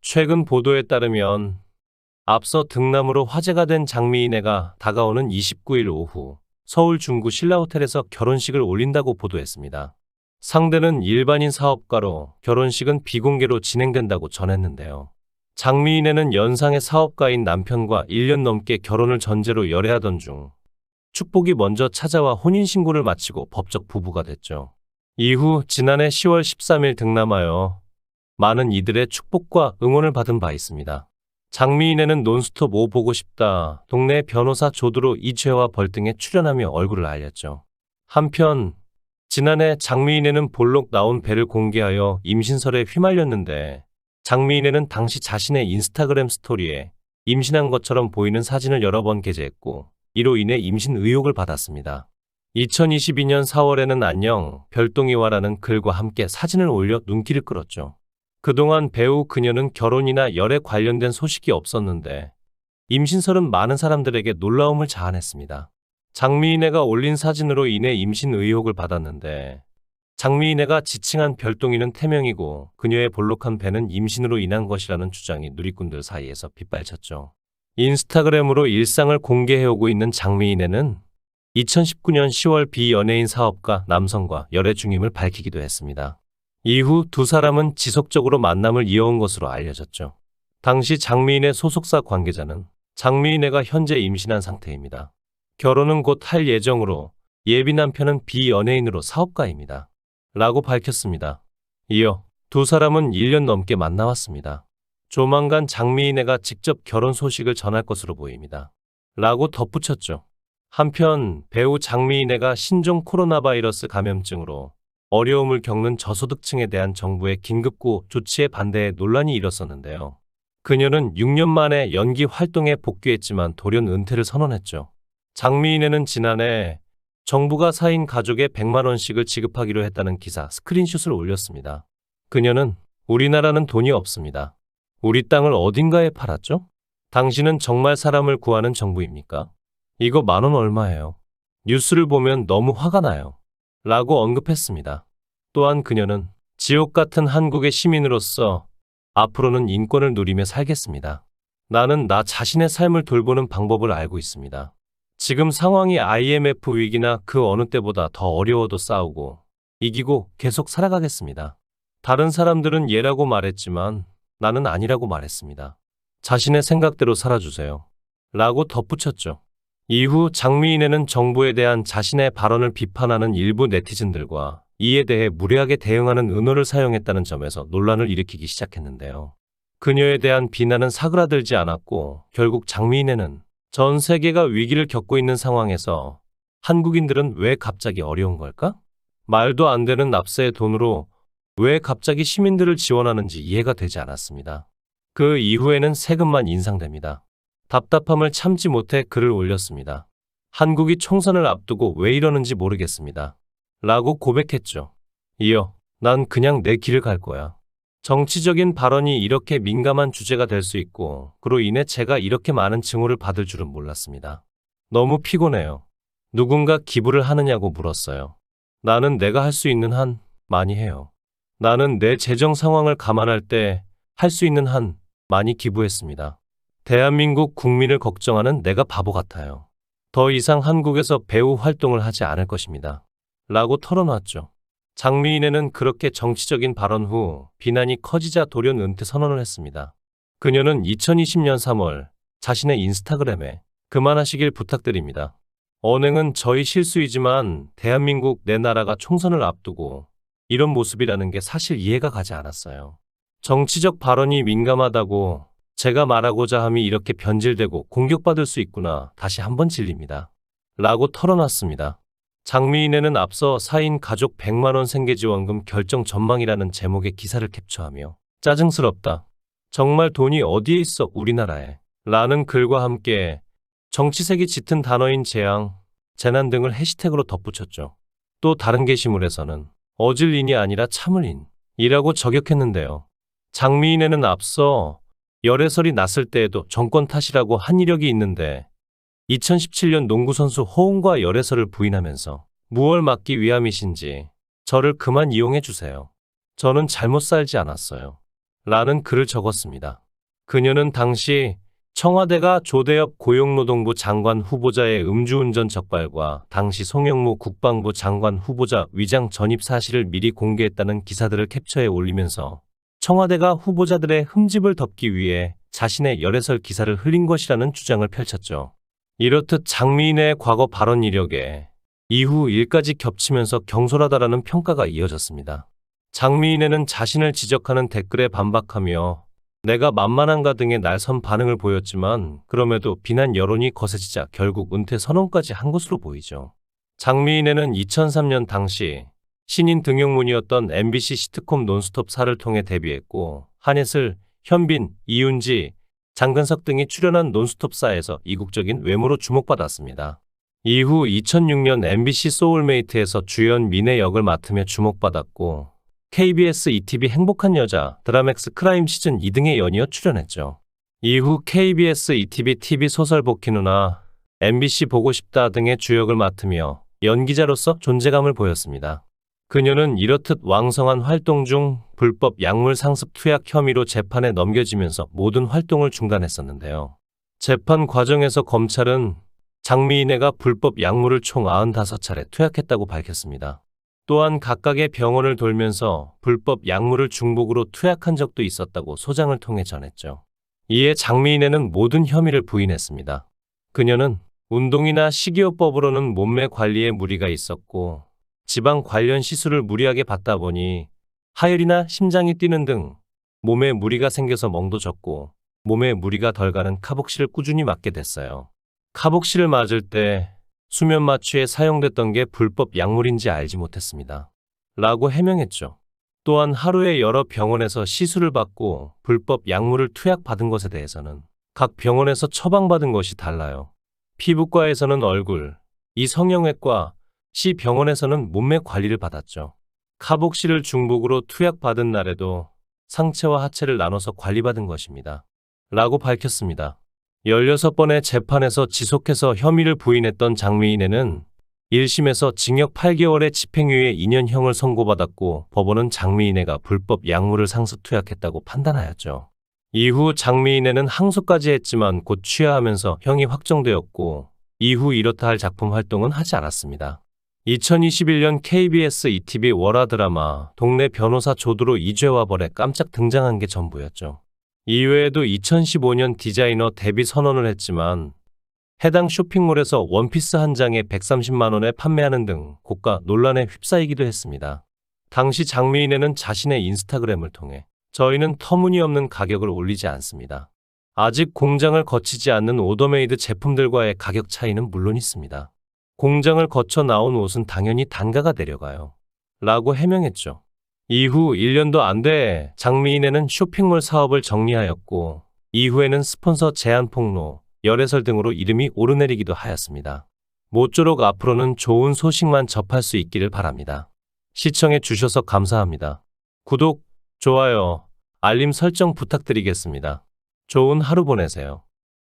최근 보도에 따르면 앞서 등남으로 화제가 된 장미인애가 다가오는 29일 오후 서울 중구 신라호텔에서 결혼식을 올린다고 보도했습니다. 상대는 일반인 사업가로 결혼식은 비공개로 진행된다고 전했는데요. 장미인애는 연상의 사업가인 남편과 1년 넘게 결혼을 전제로 열애하던 중 축복이 먼저 찾아와 혼인신고를 마치고 법적 부부가 됐죠. 이후 지난해 10월 13일 등남하여 많은 이들의 축복과 응원을 받은 바 있습니다. 장미인애는 논스톱 5 보고 싶다, 동네 변호사 조두로 이죄와 벌등에 출연하며 얼굴을 알렸죠. 한편 지난해 장미인애는 볼록 나온 배를 공개하여 임신설에 휘말렸는데 장미인애는 당시 자신의 인스타그램 스토리에 임신한 것처럼 보이는 사진을 여러 번 게재했고 이로 인해 임신 의혹을 받았습니다. 2022년 4월에는 안녕 별똥이와라는 글과 함께 사진을 올려 눈길을 끌었죠. 그동안 배우 그녀는 결혼이나 열애 관련된 소식이 없었는데 임신설은 많은 사람들에게 놀라움을 자아냈습니다. 장미인애가 올린 사진으로 인해 임신 의혹을 받았는데 장미인애가 지칭한 별똥이는 태명이고 그녀의 볼록한 배는 임신으로 인한 것이라는 주장이 누리꾼들 사이에서 빗발쳤죠. 인스타그램으로 일상을 공개해오고 있는 장미인애는 2019년 10월 비연예인 사업가 남성과 열애 중임을 밝히기도 했습니다. 이후 두 사람은 지속적으로 만남을 이어온 것으로 알려졌죠. 당시 장미인애 소속사 관계자는 장미인애가 현재 임신한 상태입니다. 결혼은 곧 할 예정으로 예비 남편은 비연예인으로 사업가입니다. 라고 밝혔습니다. 이어 두 사람은 1년 넘게 만나왔습니다. 조만간 장미인애가 직접 결혼 소식을 전할 것으로 보입니다. 라고 덧붙였죠. 한편 배우 장미인애가 신종 코로나 바이러스 감염증으로 어려움을 겪는 저소득층에 대한 정부의 긴급구 조치에 반대해 논란이 일었었는데요. 그녀는 6년 만에 연기 활동에 복귀했지만 돌연 은퇴를 선언했죠. 장미인애는 지난해 정부가 사인 가족에 100만 원씩을 지급하기로 했다는 기사 스크린슛을 올렸습니다. 그녀는 우리나라는 돈이 없습니다. 우리 땅을 어딘가에 팔았죠? 당신은 정말 사람을 구하는 정부입니까? 이거 10,000원 얼마예요? 뉴스를 보면 너무 화가 나요. 라고 언급했습니다. 또한 그녀는 지옥 같은 한국의 시민으로서 앞으로는 인권을 누리며 살겠습니다. 나는 나 자신의 삶을 돌보는 방법을 알고 있습니다. 지금 상황이 IMF 위기나 그 어느 때보다 더 어려워도 싸우고 이기고 계속 살아가겠습니다. 다른 사람들은 예라고 말했지만 나는 아니라고 말했습니다. 자신의 생각대로 살아주세요. 라고 덧붙였죠. 이후 장미인애는 정부에 대한 자신의 발언을 비판하는 일부 네티즌들과 이에 대해 무례하게 대응하는 은어를 사용했다는 점에서 논란을 일으키기 시작했는데요. 그녀에 대한 비난은 사그라들지 않았고 결국 장미인애는 전 세계가 위기를 겪고 있는 상황에서 한국인들은 왜 갑자기 어려운 걸까? 말도 안 되는 납세의 돈으로 왜 갑자기 시민들을 지원하는지 이해가 되지 않았습니다. 그 이후에는 세금만 인상됩니다. 답답함을 참지 못해 글을 올렸습니다. 한국이 총선을 앞두고 왜 이러는지 모르겠습니다. 라고 고백했죠. 이어 난 그냥 내 길을 갈 거야. 정치적인 발언이 이렇게 민감한 주제가 될 수 있고 그로 인해 제가 이렇게 많은 증오를 받을 줄은 몰랐습니다. 너무 피곤해요. 누군가 기부를 하느냐고 물었어요. 나는 내가 할 수 있는 한 많이 해요. 나는 내 재정 상황을 감안할 때 할 수 있는 한 많이 기부했습니다. 대한민국 국민을 걱정하는 내가 바보 같아요. 더 이상 한국에서 배우 활동을 하지 않을 것입니다. 라고 털어놨죠. 장미인애는 그렇게 정치적인 발언 후 비난이 커지자 돌연 은퇴 선언을 했습니다. 그녀는 2020년 3월 자신의 인스타그램에 그만하시길 부탁드립니다. 언행은 저희 실수이지만 대한민국 내 나라가 총선을 앞두고 이런 모습이라는 게 사실 이해가 가지 않았어요. 정치적 발언이 민감하다고 제가 말하고자 함이 이렇게 변질되고 공격받을 수 있구나 다시 한번 질립니다. 라고 털어놨습니다. 장미인애는 앞서 사인 가족 100만 원 생계지원금 결정 전망이라는 제목의 기사를 캡처하며 짜증스럽다. 정말 돈이 어디에 있어 우리나라에. 라는 글과 함께 정치색이 짙은 단어인 재앙, 재난 등을 해시태그로 덧붙였죠. 또 다른 게시물에서는 어질인이 아니라 참을인 이라고 저격했는데요. 장미인애는 앞서 열애설이 났을 때에도 정권 탓이라고 한 이력이 있는데 2017년 농구선수 허웅과 열애설을 부인하면서 무얼 막기 위함이신지 저를 그만 이용해 주세요. 저는 잘못 살지 않았어요. 라는 글을 적었습니다. 그녀는 당시 청와대가 조대엽 고용노동부 장관 후보자의 음주운전 적발과 당시 송영무 국방부 장관 후보자 위장 전입 사실을 미리 공개했다는 기사들을 캡처해 올리면서 청와대가 후보자들의 흠집을 덮기 위해 자신의 열애설 기사를 흘린 것이라는 주장을 펼쳤죠. 이렇듯 장미인의 과거 발언 이력에 이후 일까지 겹치면서 경솔하다라는 평가가 이어졌습니다. 장미인에는 자신을 지적하는 댓글에 반박하며 내가 만만한가 등의 날선 반응을 보였지만 그럼에도 비난 여론이 거세지자 결국 은퇴 선언까지 한 것으로 보이죠. 장미인에는 2003년 당시 신인 등용문이었던 MBC 시트콤 논스톱4를 통해 데뷔했고 한예슬, 현빈, 이윤지, 장근석 등이 출연한 논스톱4에서 이국적인 외모로 주목받았습니다. 이후 2006년 MBC 소울메이트에서 주연 미네 역을 맡으며 주목받았고 KBS ETV 행복한 여자, 드라맥스 크라임 시즌 2등에 연이어 출연했죠. 이후 KBS ETV TV 소설 복희 누나, MBC 보고 싶다 등의 주역을 맡으며 연기자로서 존재감을 보였습니다. 그녀는 이렇듯 왕성한 활동 중 불법 약물 상습 투약 혐의로 재판에 넘겨지면서 모든 활동을 중단했었는데요. 재판 과정에서 검찰은 장미인애가 불법 약물을 총 95차례 투약했다고 밝혔습니다. 또한 각각의 병원을 돌면서 불법 약물을 중복으로 투약한 적도 있었다고 소장을 통해 전했죠. 이에 장미인애는 모든 혐의를 부인했습니다. 그녀는 운동이나 식이요법으로는 몸매 관리에 무리가 있었고 지방 관련 시술을 무리하게 받다 보니 하혈이나 심장이 뛰는 등 몸에 무리가 생겨서 멍도 졌고 몸에 무리가 덜 가는 카복실을 꾸준히 맞게 됐어요. 카복실을 맞을 때 수면 마취에 사용됐던 게 불법 약물인지 알지 못했습니다. 라고 해명했죠. 또한 하루에 여러 병원에서 시술을 받고 불법 약물을 투약받은 것에 대해서는 각 병원에서 처방받은 것이 달라요. 피부과에서는 얼굴, 이 성형외과, C 병원에서는 몸매 관리를 받았죠. 카복실을 중복으로 투약받은 날에도 상체와 하체를 나눠서 관리받은 것입니다. 라고 밝혔습니다. 16번의 재판에서 지속해서 혐의를 부인했던 장미인애는 1심에서 징역 8개월의 집행유예 2년형을 선고받았고 법원은 장미인애가 불법 약물을 상습 투약했다고 판단하였죠. 이후 장미인애는 항소까지 했지만 곧 취하하면서 형이 확정되었고 이후 이렇다 할 작품 활동은 하지 않았습니다. 2021년 KBS ETV 월화 드라마 동네 변호사 조두로 이죄와 벌에 깜짝 등장한 게 전부였죠. 이외에도 2015년 디자이너 데뷔 선언을 했지만 해당 쇼핑몰에서 원피스 한 장에 130만 원에 판매하는 등 고가 논란에 휩싸이기도 했습니다. 당시 장미인애는 자신의 인스타그램을 통해 저희는 터무니없는 가격을 올리지 않습니다. 아직 공장을 거치지 않는 오더메이드 제품들과의 가격 차이는 물론 있습니다. 공장을 거쳐 나온 옷은 당연히 단가가 내려가요. 라고 해명했죠. 이후 1년도 안 돼 장미인애는 쇼핑몰 사업을 정리하였고 이후에는 스폰서 제한 폭로, 열애설 등으로 이름이 오르내리기도 하였습니다. 모쪼록 앞으로는 좋은 소식만 접할 수 있기를 바랍니다. 시청해 주셔서 감사합니다. 구독, 좋아요, 알림 설정 부탁드리겠습니다. 좋은 하루 보내세요.